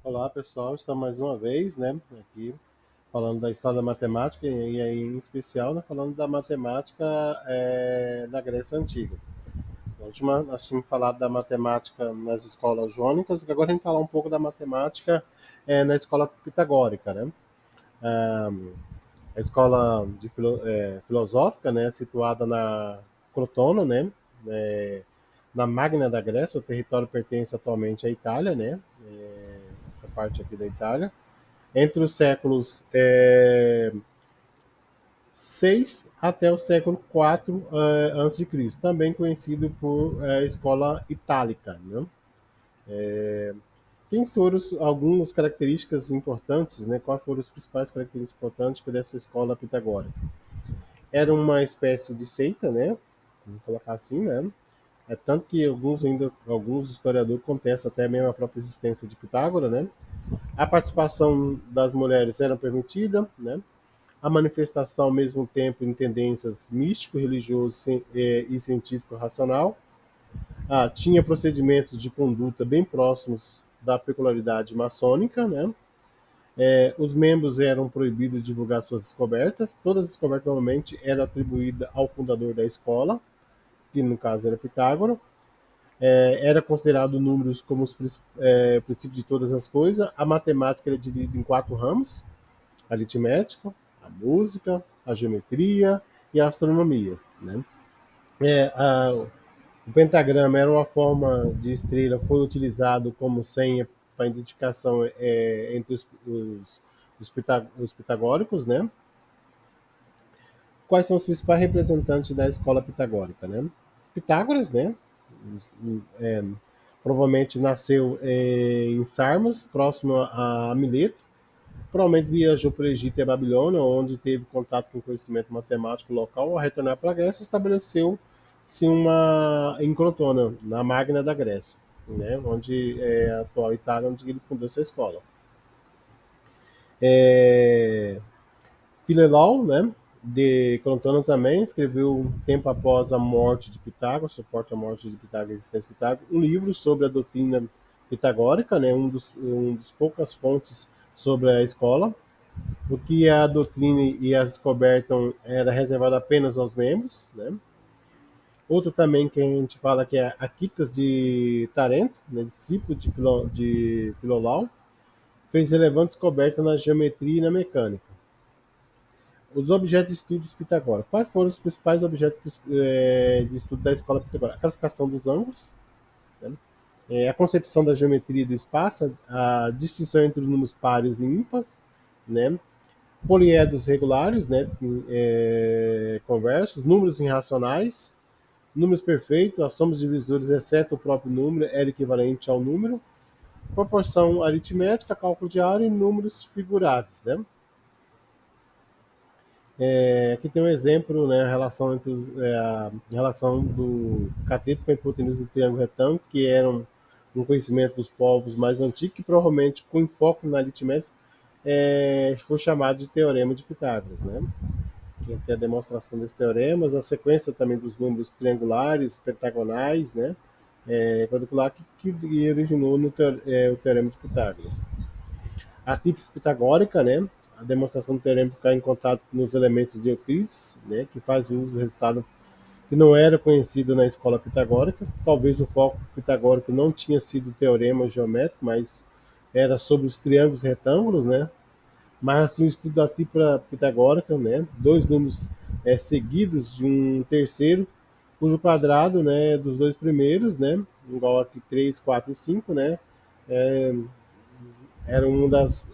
Olá, pessoal. Estamos mais uma vez, né, aqui falando da história da matemática e aí, em especial, né, falando da matemática da Grécia Antiga. Na última, nós tínhamos falado da matemática nas escolas jônicas, e agora a gente vai falar um pouco da matemática na escola pitagórica, né? Ah, a escola filosófica, né, situada na Crotona, né, é, na Magna da Grécia. O território pertence atualmente à Itália, né? Essa parte aqui da Itália entre os séculos 6 até o século 4 antes de Cristo, também conhecido por escola itálica, né? Quem foram algumas características importantes, né? Quais foram as principais características importantes dessa escola pitagórica? Era uma espécie de seita, né? Vamos colocar assim, né? É tanto que alguns historiadores contestam até mesmo a própria existência de Pitágoras, né? A participação das mulheres era permitida, né? A manifestação ao mesmo tempo em tendências místico, religioso e científico-racional. Tinha procedimentos de conduta bem próximos da peculiaridade maçônica, né? Os membros eram proibidos de divulgar suas descobertas. Todas as descobertas normalmente eram atribuídas ao fundador da escola, que no caso era Pitágoras. Era considerado números como os princípios de todas as coisas. A matemática era dividida em quatro ramos: a aritmética, a música, a geometria e a astronomia, né? É, a, o pentagrama era uma forma de estrela, foi utilizado como senha para identificação entre os pitagóricos, né? Quais são os principais representantes da escola pitagórica, né? Pitágoras, né? É, provavelmente nasceu em Sarmos, próximo a Mileto. Provavelmente viajou para o Egito e a Babilônia, onde teve contato com conhecimento matemático local. Ao retornar para a Grécia, estabeleceu-se em Crotona, na Magna da Grécia, né? Onde é a atual Itália, onde ele fundou essa escola. É, Filelau, né, de Crotona também, escreveu um tempo após a morte de Pitágoras, suporta a morte de Pitágoras e a existência de Pitágoras, um livro sobre a doutrina pitagórica, né, um dos poucas fontes sobre a escola. O que a doutrina e as descobertas era reservado apenas aos membros, né? Outro também que a gente fala que é Aquitas de Tarento, né, discípulo de Filolau, fez relevante descoberta na geometria e na mecânica. Os objetos de estudos pitagóricos. Quais foram os principais objetos de estudo da escola pitagórica? A classificação dos ângulos, né? A concepção da geometria do espaço, a distinção entre os números pares e ímpares, né? Poliedros regulares, né? Conversos, números irracionais, números perfeitos, as somas divisores, exceto o próprio número, era equivalente ao número, proporção aritmética, cálculo de área e números figurados, né? Aqui tem um exemplo, né, a relação do cateto com a hipotenusa do triângulo retângulo, que era um conhecimento dos povos mais antigos, que provavelmente, com enfoque na aritmética, foi chamado de teorema de Pitágoras, né? Que tem a demonstração desses teoremas, a sequência também dos números triangulares, pentagonais, né? Quadricular, que originou o teorema de Pitágoras. A tríplice pitagórica, né? A demonstração do teorema ficar em contato com os elementos de Euclides, né? Que faz uso do resultado que não era conhecido na escola pitagórica. Talvez o foco pitagórico não tinha sido o teorema geométrico, mas era sobre os triângulos e retângulos, né? Mas assim, o estudo da tripla pitagórica, né? Dois números seguidos de um terceiro, cujo quadrado, né, dos dois primeiros, né, igual aqui 3, 4 e 5, né, é, era uma das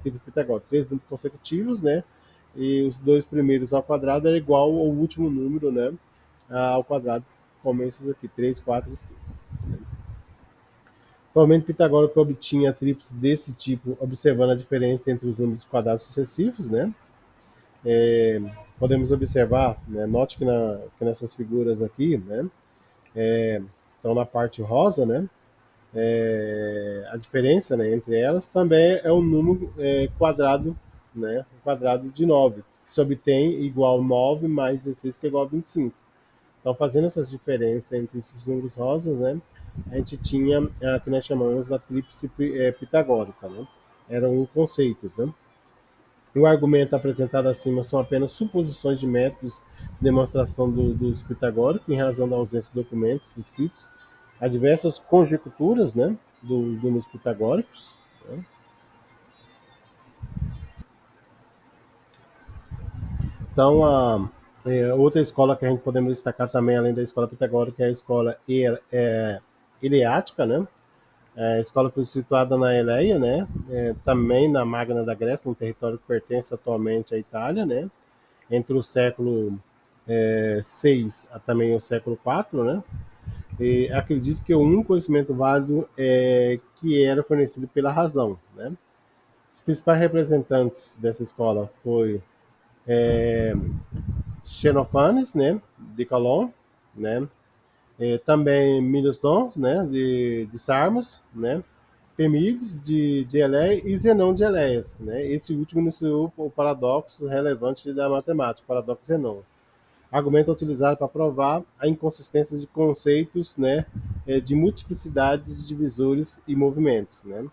triplas pitagóricas. Três números consecutivos, né, e os dois primeiros ao quadrado era igual ao último número, né, ao quadrado, como esses aqui, 3, 4 e 5. Provavelmente Pitágoras obtinha tríplices desse tipo, observando a diferença entre os números quadrados sucessivos, né? É, Podemos observar, né, note que nessas figuras aqui, né, então na parte rosa, né, a diferença, né, entre elas também é o número quadrado, quadrado de 9, que se obtém igual 9 mais 16, que é igual a 25. Então, fazendo essas diferenças entre esses números rosas, né, a gente tinha a que nós chamamos da tríplice pitagórica, né? Eram conceitos, né? O argumento apresentado acima são apenas suposições de métodos de demonstração dos pitagóricos em razão da ausência de documentos escritos. Há diversas conjecturas, né, dos números pitagóricos, né? Então, outra escola que a gente podemos destacar também, além da escola pitagórica, é a escola eleática, né? A escola foi situada na Eleia, né? Também na Magna da Grécia, no território que pertence atualmente à Itália, né? Entre o século 6 a também o século 4, né? E acredito que o único conhecimento válido que era fornecido pela razão, né? Os principais representantes dessa escola foi Xenofanes, né, de Calon, né, também Milosdons, né, de Sarmos, né, Pemides de Eleia e Zenão de Eleias, né. Esse último iniciou o paradoxo relevante da matemática, o paradoxo Zenão. Argumento utilizado para provar a inconsistência de conceitos, né, de multiplicidades de divisores e movimentos, né.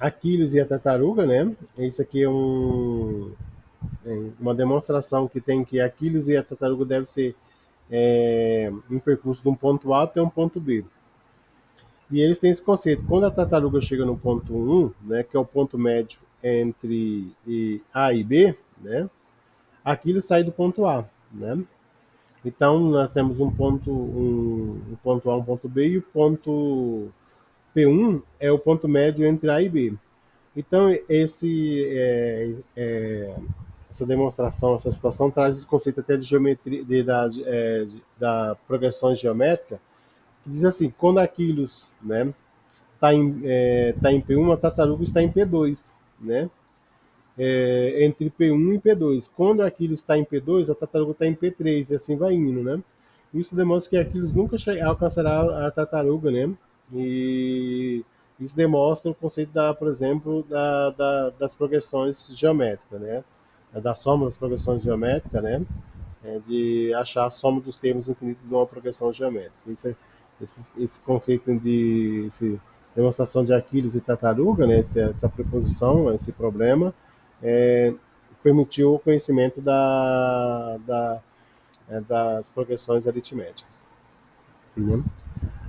Aquiles e a tartaruga, né? Isso aqui é uma demonstração que tem que Aquiles e a tartaruga deve ser um percurso de um ponto A até um ponto B. E eles têm esse conceito. Quando a tartaruga chega no ponto 1, né, que é o ponto médio entre A e B, né, Aquiles sai do ponto A, né? Então nós temos um ponto A, um ponto B e o ponto P1 é o ponto médio entre A e B. Então essa demonstração, essa situação traz o conceito até de geometria, da progressão geométrica, que diz assim, quando Aquiles, né, tá em P1, a tartaruga está em P2, né? Entre P1 e P2. Quando Aquiles está em P2, a tartaruga está em P3 e assim vai indo, né? Isso demonstra que Aquiles nunca alcançará a tartaruga, né? E isso demonstra o conceito por exemplo, das progressões geométricas, né? Da soma das progressões geométricas, né? De achar a soma dos termos infinitos de uma progressão geométrica. Esse conceito demonstração de Aquiles e tartaruga, né? Essa preposição, esse problema, é, permitiu o conhecimento das progressões aritméticas, né?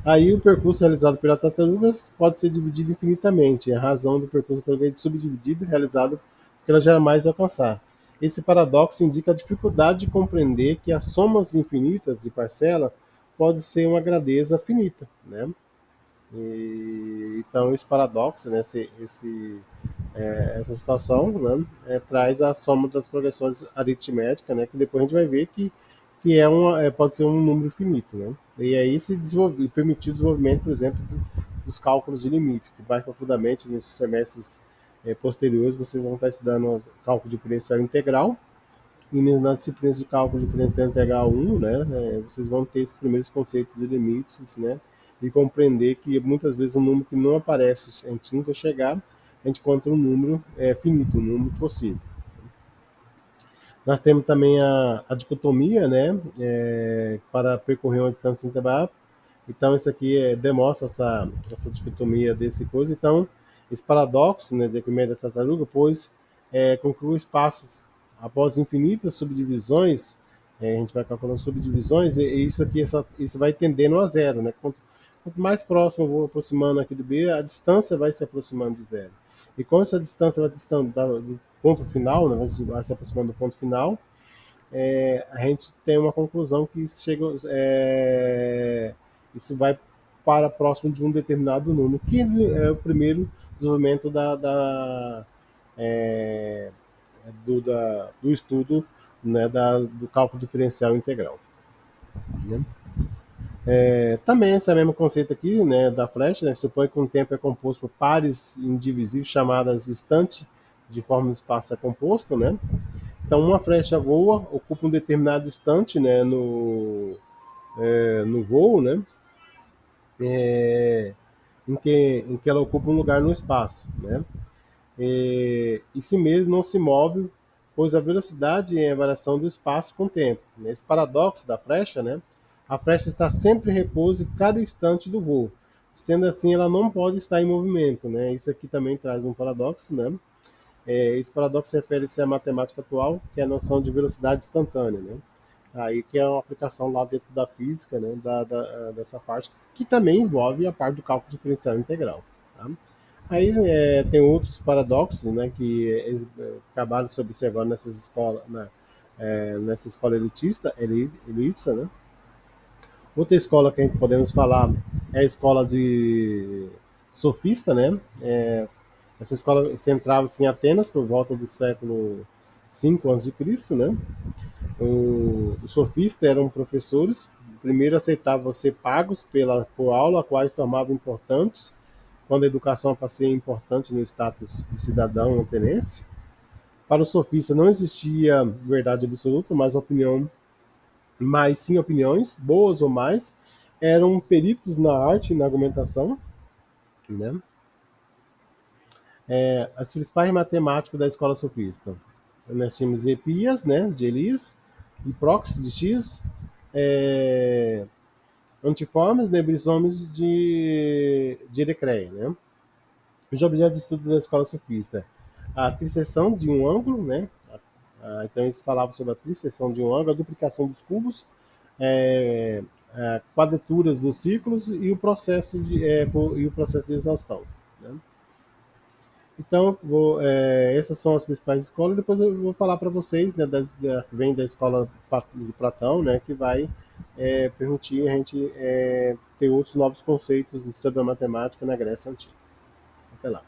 Aí o percurso realizado pelas tartarugas pode ser dividido infinitamente. A razão do percurso da tartaruga é subdividido e realizado porque ela jamais alcançar. Esse paradoxo indica a dificuldade de compreender que as somas infinitas de parcela pode ser uma grandeza finita, né? Então esse paradoxo, né, essa situação, né, traz a soma das progressões aritméticas, né, que depois a gente vai ver que pode ser um número finito, né? E aí permitiu o desenvolvimento, por exemplo, dos cálculos de limites, que mais profundamente nos semestres posteriores vocês vão estar estudando cálculo diferencial integral, e nas disciplinas de cálculo diferencial integral 1, né, vocês vão ter esses primeiros conceitos de limites, né, e compreender que muitas vezes um número que não aparece, a gente nunca chegar, a gente encontra um número finito, um número possível. Nós temos também a dicotomia, né, para percorrer uma distância intervalar. Então, isso aqui demonstra essa dicotomia desse coisa. Então, esse paradoxo, né, de economia da tartaruga, pois conclui espaços após infinitas subdivisões, a gente vai calculando subdivisões, e isso aqui, isso vai tendendo a zero, né? Quanto mais próximo eu vou aproximando aqui do B, a distância vai se aproximando de zero. E quando essa distância vai distando do ponto final, né, vai se aproximando do ponto final, a gente tem uma conclusão que isso vai para próximo de um determinado número, que é o primeiro desenvolvimento é, do estudo, né, do cálculo diferencial integral, né? Também esse mesmo conceito aqui, né, da flecha, né, supõe que um tempo é composto por pares indivisíveis chamadas instante de forma de espaço é composto, né? Então uma flecha voa, ocupa um determinado instante, né, no voo, né, em que ela ocupa um lugar no espaço, né? E si mesmo não se move pois a velocidade é a variação do espaço com o tempo. Nesse paradoxo da flecha, né, a flecha está sempre em repouso em cada instante do voo. Sendo assim, ela não pode estar em movimento, né? Isso aqui também traz um paradoxo, né? Esse paradoxo refere-se à matemática atual, que é a noção de velocidade instantânea, né? Aí que é uma aplicação lá dentro da física, né? Dessa parte, que também envolve a parte do cálculo diferencial integral. Tá? Aí tem outros paradoxos, né? Que acabaram se observando nessas escolas, nessa escola elitista, né? Outra escola que a gente podemos falar é a escola de sofista, né? Essa escola centrava-se em Atenas por volta do século V a.C., né? Os sofistas eram professores, primeiro aceitavam ser pagos por aula, quais tornavam importantes, quando a educação passou importante no status de cidadão ateniense. Para o sofista não existia verdade absoluta, mas sim opiniões, boas ou mais, eram peritos na arte e na argumentação, né? As principais matemáticas da escola sofista. Nós tínhamos Epias, né, de Elias, e Prox, de X, é, Antiformes, né, Brisomes de Erecreia, né? Os objetos de estudo da escola sofista. A trisseção de um ângulo, né? Então eles falavam sobre a trisseção de um ângulo, a duplicação dos cubos, é, quadraturas dos círculos e o processo de exaustão, né? Então, essas são as principais escolas. Depois eu vou falar para vocês, né, vem da escola de Platão, né, que vai permitir a gente ter outros novos conceitos sobre a matemática na Grécia Antiga. Até lá.